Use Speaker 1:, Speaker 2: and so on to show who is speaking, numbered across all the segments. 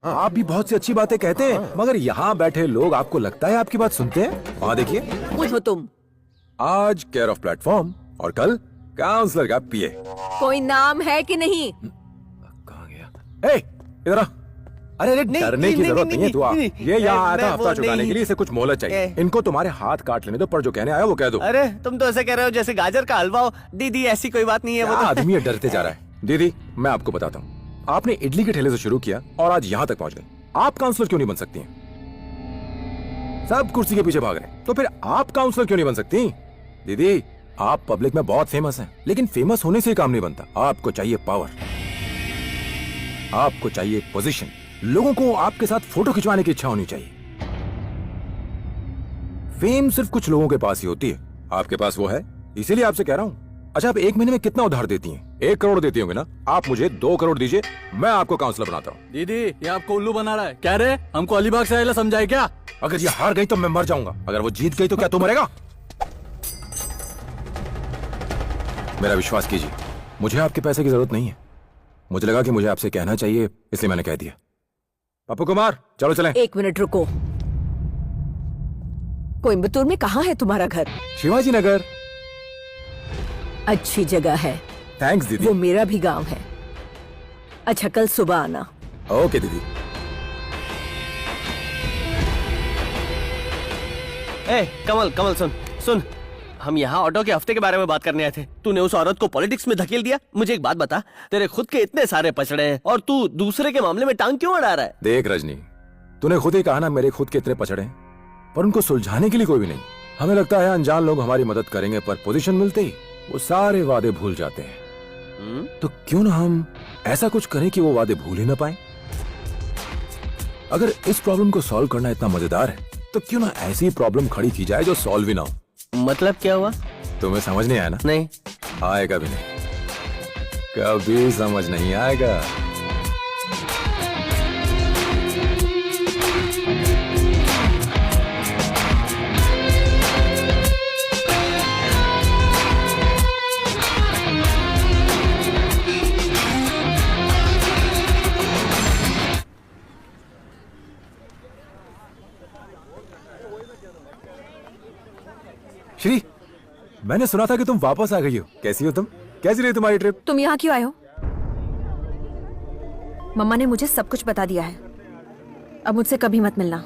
Speaker 1: आप भी बहुत सी अच्छी बातें कहते हैं, मगर यहाँ बैठे लोग आपको लगता है आपकी बात सुनते हैं? वहाँ देखिए,
Speaker 2: हो तुम।
Speaker 1: आज केयर ऑफ प्लेटफॉर्म और कल काउंसलर का पीए।
Speaker 2: कोई नाम है कि नहीं?
Speaker 1: कहाँ गया? इधर आ। अरे डरने की जरूरत नहीं है, तू आ। ये यहाँ आया था हफ्ता चुकाने के लिए, इसे कुछ मोहलत चाहिए। इनको तुम्हारे हाथ काट लेने दो, पर जो कहने आया वो कह दो।
Speaker 3: अरे तुम तो ऐसे कह रहे हो जैसे गाजर का हलवा हो। दीदी ऐसी कोई बात नहीं है। वो तो
Speaker 1: आदमी डरते जा रहा है। दीदी मैं आपको बताता हूँ, आपने इडली के ठेले से शुरू किया और आज यहाँ तक पहुँच गए। आप काउंसलर क्यों नहीं बन सकती हैं? सब कुर्सी के पीछे भाग रहे हैं, तो फिर आप काउंसलर क्यों नहीं बन सकती? दीदी आप पब्लिक में बहुत फेमस हैं, लेकिन फेमस होने से काम नहीं बनता। आपको चाहिए पावर, आपको चाहिए पोजीशन, लोगों को आपके साथ फोटो खिंचवाने की इच्छा होनी चाहिए। फेम सिर्फ कुछ लोगों के पास ही होती है, आपके पास वो है, इसीलिए आपसे कह रहा हूं। अच्छा आप एक महीने में कितना उधार देती हैं? 1 करोड़ देती होंगे ना? आप मुझे 2 करोड़ दीजिए, मैं आपको काउंसलर बनाता हूँ।
Speaker 4: दीदी ये आपको उल्लू बना रहा है। कह रहे हमको अलीबाग से आइला समझाए क्या?
Speaker 1: अगर ये हार गई तो मैं मर जाऊंगा, अगर वो जीत गई तो क्या तू मरेगा? मेरा विश्वास कीजिए, मुझे आपके पैसे की जरूरत नहीं है। मुझे लगा कि मुझे आपसे कहना चाहिए, इसलिए मैंने कह दिया। पप्पू कुमार चलो चलें।
Speaker 2: 1 मिनट रुको। कोयम्बतूर में कहाँ है तुम्हारा घर?
Speaker 1: शिवाजी नगर।
Speaker 2: अच्छी जगह है।
Speaker 1: थैंक्स दीदी।
Speaker 2: वो मेरा भी गांव है। अच्छा कल सुबह आना।
Speaker 1: ओके दीदी।
Speaker 3: कमल कमल सुन सुन, हम यहाँ ऑटो के हफ्ते के बारे में बात करने आए थे। तूने उस औरत को पॉलिटिक्स में धकेल दिया। मुझे एक बात बता, तेरे खुद के इतने सारे पचड़े हैं और तू दूसरे के मामले में टांग क्यों अड़ा रहा है?
Speaker 1: देख रजनी, तूने खुद ही कहा ना मेरे खुद के इतने पचड़े हैं, पर उनको सुलझाने के लिए कोई भी नहीं। हमें लगता है अनजान लोग हमारी मदद करेंगे, पर पोजीशन मिलते ही वो सारे वादे भूल जाते हैं। तो क्यों ना हम ऐसा कुछ करें कि वो वादे भूल ही ना पाए। अगर इस प्रॉब्लम को सॉल्व करना इतना मजेदार है, तो क्यों ना ऐसी प्रॉब्लम खड़ी की जाए जो सॉल्व ही ना हो।
Speaker 3: मतलब क्या हुआ?
Speaker 1: तुम्हें समझ नहीं आया ना?
Speaker 3: नहीं
Speaker 1: आएगा भी नहीं, कभी समझ नहीं आएगा। श्री, मैंने सुना था कि तुम वापस आ गई हो। कैसी हो तुम? कैसी रही तुम्हारी ट्रिप?
Speaker 5: तुम यहाँ क्यों आए हो? मम्मा ने मुझे सब कुछ बता दिया है। अब मुझसे कभी मत मिलना।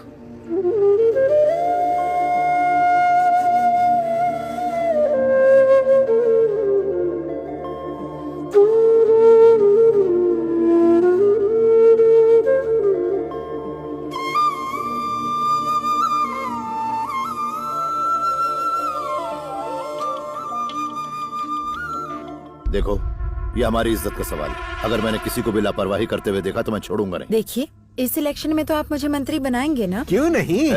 Speaker 6: देखो ये हमारी इज्जत का सवाल है। अगर मैंने किसी को भी लापरवाही करते हुए देखा तो मैं छोड़ूंगा नहीं।
Speaker 5: देखिए इस इलेक्शन में तो आप मुझे मंत्री बनाएंगे ना?
Speaker 3: क्यों नहीं?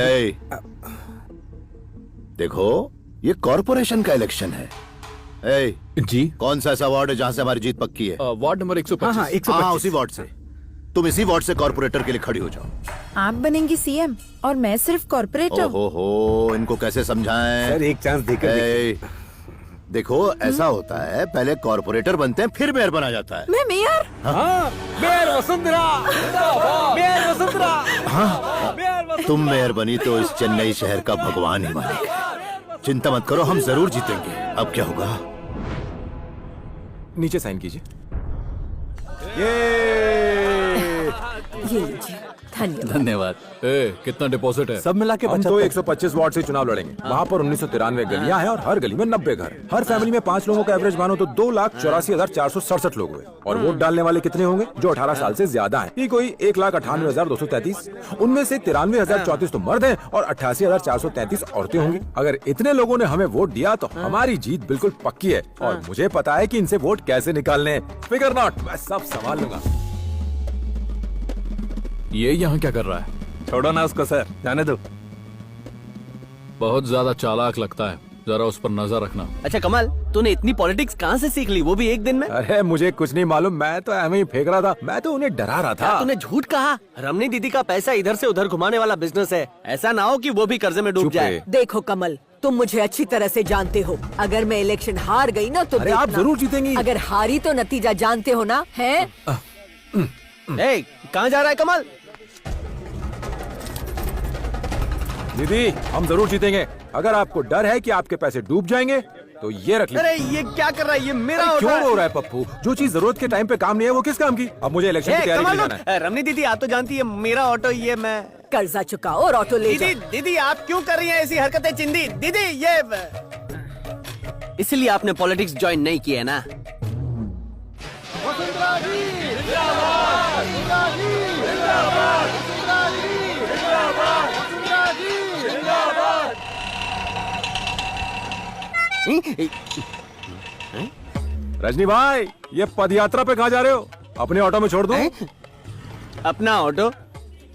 Speaker 6: देखो ये कॉर्पोरेशन का इलेक्शन है।
Speaker 1: जी
Speaker 6: कौन सा ऐसा वार्ड है जहाँ से हमारी जीत पक्की है?
Speaker 1: Ward number 125।
Speaker 6: हाँ उसी वार्ड से। तुम इसी वार्ड से कॉर्पोरेटर के लिए खड़ी हो जाओ।
Speaker 5: आप बनेंगी सीएम और मैं सिर्फ कॉर्पोरेटर।
Speaker 6: ओहो, इनको कैसे समझाएं?
Speaker 1: सर एक चांस देकर
Speaker 6: देखो ऐसा होता है, पहले कॉर्पोरेटर बनते हैं फिर मेयर बना जाता है।
Speaker 5: मैं mayor?
Speaker 4: Mayor Vasundhara, mayor Vasundhara.
Speaker 6: तुम मेयर बनी तो इस चेन्नई शहर का भगवान ही मानेगा। चिंता मत करो, हम जरूर जीतेंगे। अब क्या होगा?
Speaker 1: नीचे साइन कीजिए।
Speaker 2: ये लीजिए। धन्यवाद।
Speaker 4: धन्यवाद। कितना डिपॉजिट है?
Speaker 1: सब मिला के हम तो 125 वार्ड से चुनाव लड़ेंगे। वहाँ पर 1993 गलियां हैं और हर गली में 90 घर। हर फैमिली में 5 लोगों का एवरेज मानो तो 2,84,467 लोग हुए। और वोट डालने वाले कितने होंगे जो 18 साल से ज्यादा हैं? ये कोई 1,98,233। उनमें से 93,034 तो मर्द हैं और 88,433 औरतें होंगी। अगर इतने लोगों ने हमें वोट दिया तो हमारी जीत बिल्कुल पक्की है। और मुझे पता है कि इनसे वोट कैसे निकालने हैं। फिकर नॉट, मैं सब संभाल लूंगा।
Speaker 4: ये यहाँ क्या कर रहा है?
Speaker 3: छोड़ो ना उसको सर, जाने दो।
Speaker 4: बहुत ज्यादा चालाक लगता है, जरा उस पर नजर रखना।
Speaker 3: अच्छा कमल, तूने इतनी पॉलिटिक्स कहाँ से सीख ली, वो भी एक दिन में?
Speaker 1: अरे मुझे कुछ नहीं मालूम, मैं तो ऐਵੇਂ ही फेंक रहा था। मैं तो उन्हें डरा रहा था।
Speaker 3: तूने झूठ कहा। रमनी दीदी का पैसा इधर से उधर घुमाने वाला बिजनेस है। ऐसा ना हो कि वो भी कर्जे में डूब जाए।
Speaker 2: देखो कमल, तुम मुझे अच्छी तरह से जानते हो। अगर मैं इलेक्शन हार गई ना तो
Speaker 1: अरे आप जरूर जीतेंगी।
Speaker 2: अगर हारी तो नतीजा जानते हो ना? है
Speaker 3: कहाँ जा रहा है कमल?
Speaker 1: दीदी हम जरूर जीतेंगे। अगर आपको डर है कि आपके पैसे डूब जाएंगे तो ये रख लीजिए।
Speaker 3: अरे ये क्या कर रहा है, ये मेरा ऑटो
Speaker 1: क्यों
Speaker 3: है।
Speaker 1: रो रहा है पप्पू? जो चीज जरूरत के टाइम पे काम नहीं है वो किस काम की? अब मुझे इलेक्शन की तैयारी के लिए जाना है।
Speaker 3: रमनी दीदी आप तो जानती है मेरा ऑटो ये मैं।
Speaker 2: कर्जा चुकाओ और ऑटो ले
Speaker 3: दीदी
Speaker 2: जाओ।
Speaker 3: दीदी आप क्यों कर रही हैं ऐसी हरकतें चिंदी? दीदी ये इसलिए आपने पॉलिटिक्स ज्वाइन नहीं किया है ना?
Speaker 1: रजनी भाई ये पद यात्रा पे कहाँ जा रहे हो? अपने ऑटो में छोड़ दूं?
Speaker 3: अपना ऑटो?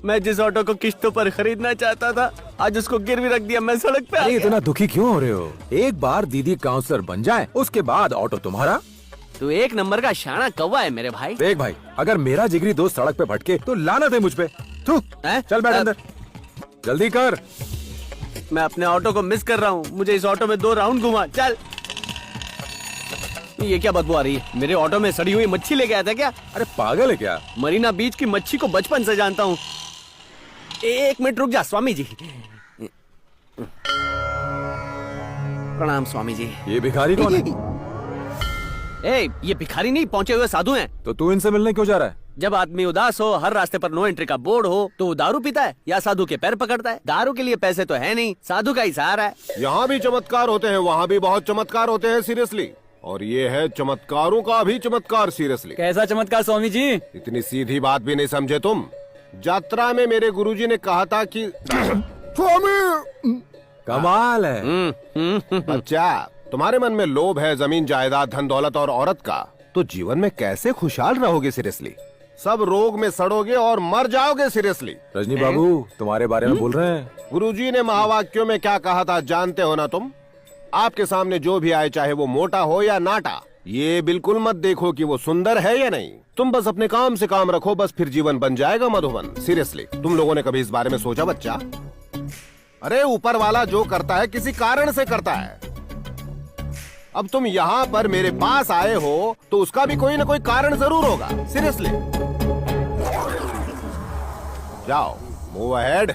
Speaker 3: मैं जिस ऑटो को किश्तों पर खरीदना चाहता था आज उसको गिरवी रख दिया, मैं सड़क पे आ
Speaker 1: अरे
Speaker 3: गया।
Speaker 1: इतना दुखी क्यों हो रहे हो? एक बार दीदी काउंसलर बन जाए उसके बाद ऑटो तुम्हारा।
Speaker 3: तू एक नंबर का शाना कौवा है मेरे भाई।
Speaker 1: देख भाई अगर मेरा जिगरी दोस्त सड़क पे भटके तो लानत है मुझ पे। थू,
Speaker 3: हैं?
Speaker 1: चल बैठ अंदर जल्दी कर।
Speaker 3: मैं अपने ऑटो को मिस कर रहा हूँ, मुझे इस ऑटो में 2 राउंड घुमा। चल। ये क्या बदबू आ रही है? मेरे ऑटो में सड़ी हुई मच्छी लेके आया था क्या?
Speaker 1: अरे पागल है क्या?
Speaker 3: मरीना बीच की मच्छी को बचपन से जानता हूँ। एक मिनट रुक जा स्वामी जी। प्रणाम स्वामी जी।
Speaker 1: ये भिखारी कौन है?
Speaker 3: ये भिखारी नहीं, पहुंचे हुए साधु हैं।
Speaker 1: तो तू इनसे मिलने क्यों जा रहा है?
Speaker 3: जब आदमी उदास हो, हर रास्ते पर नो एंट्री का बोर्ड हो, तो वो दारू पीता है या साधु के पैर पकड़ता है। दारू के लिए पैसे तो है नहीं, साधु का ही सहारा है।
Speaker 7: यहाँ भी चमत्कार होते हैं, वहाँ भी बहुत चमत्कार होते हैं सीरियसली। और ये है चमत्कारों का भी चमत्कार सीरियसली।
Speaker 8: कैसा चमत्कार स्वामी जी?
Speaker 7: इतनी सीधी बात भी नहीं समझे तुम। यात्रा में मेरे गुरुजी ने कहा था कि स्वामी
Speaker 1: कमाल है।
Speaker 7: बच्चा तुम्हारे मन में लोभ है जमीन जायदाद धन दौलत और औरत का, तो जीवन में कैसे खुशहाल रहोगे सीरियसली? सब रोग में सड़ोगे और मर जाओगे सीरियसली।
Speaker 1: रजनी बाबू तुम्हारे बारे में बोल रहे हैं।
Speaker 7: गुरुजी ने महावाक्यों में क्या कहा था जानते हो ना तुम? आपके सामने जो भी आए चाहे वो मोटा हो या नाटा, ये बिल्कुल मत देखो कि वो सुंदर है या नहीं। तुम बस अपने काम से काम रखो, बस फिर जीवन बन जाएगा मधुबन। सीरियसली तुम लोगों ने कभी इस बारे में सोचा बच्चा? अरे ऊपर वाला जो करता है किसी कारण से करता है। अब तुम यहाँ पर मेरे पास आए हो तो उसका भी कोई ना कोई कारण जरूर होगा। सीरियसली जाओ, मूव अहेड।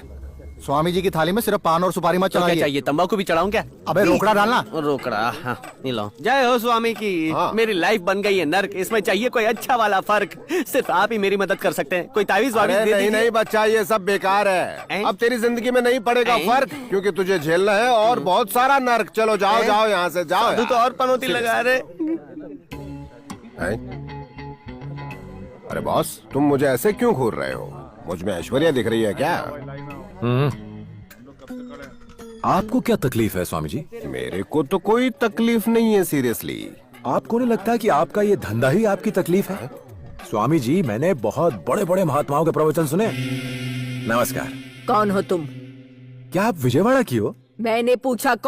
Speaker 6: स्वामी जी की थाली में सिर्फ पान और सुपारी मत
Speaker 3: तो क्या
Speaker 6: चढ़ाइए।
Speaker 3: चाहिए, तंबाकू भी चढ़ाऊं क्या?
Speaker 6: अबे रोकड़ा डालना।
Speaker 3: रोकड़ा, हाँ, ये लो। जय हो स्वामी की।
Speaker 7: हाँ।
Speaker 3: मेरी लाइफ बन गई है नर्क, इसमें चाहिए कोई अच्छा वाला फर्क। सिर्फ आप ही मेरी मदद कर सकते हैं। कोई तावीज वावीज
Speaker 7: अरे
Speaker 3: दे
Speaker 7: नहीं
Speaker 3: दीजिए।
Speaker 7: नहीं बच्चा, ये सब बेकार है। अब तेरी जिंदगी में नहीं पड़ेगा फर्क, क्योंकि तुझे झेलना है और बहुत सारा नर्क। चलो जाओ जाओ यहाँ से जाओ।
Speaker 3: तू तो और पनौती लगा रहे।
Speaker 7: हैं? अरे बॉस तुम मुझे ऐसे क्यों घूर रहे हो? मुझ में ऐश्वर्या दिख रही है क्या?
Speaker 1: आपको क्या तकलीफ है स्वामी जी?
Speaker 7: मेरे को तो कोई तकलीफ नहीं है सीरियसली।
Speaker 1: आपको नहीं लगता कि आपका ये धंधा ही आपकी तकलीफ है? स्वामी जी मैंने बहुत बड़े बड़े महात्माओं के प्रवचन सुने। नमस्कार।
Speaker 2: कौन हो तुम?
Speaker 1: क्या आप विजयवाड़ा की हो?
Speaker 2: मैंने पूछा कौन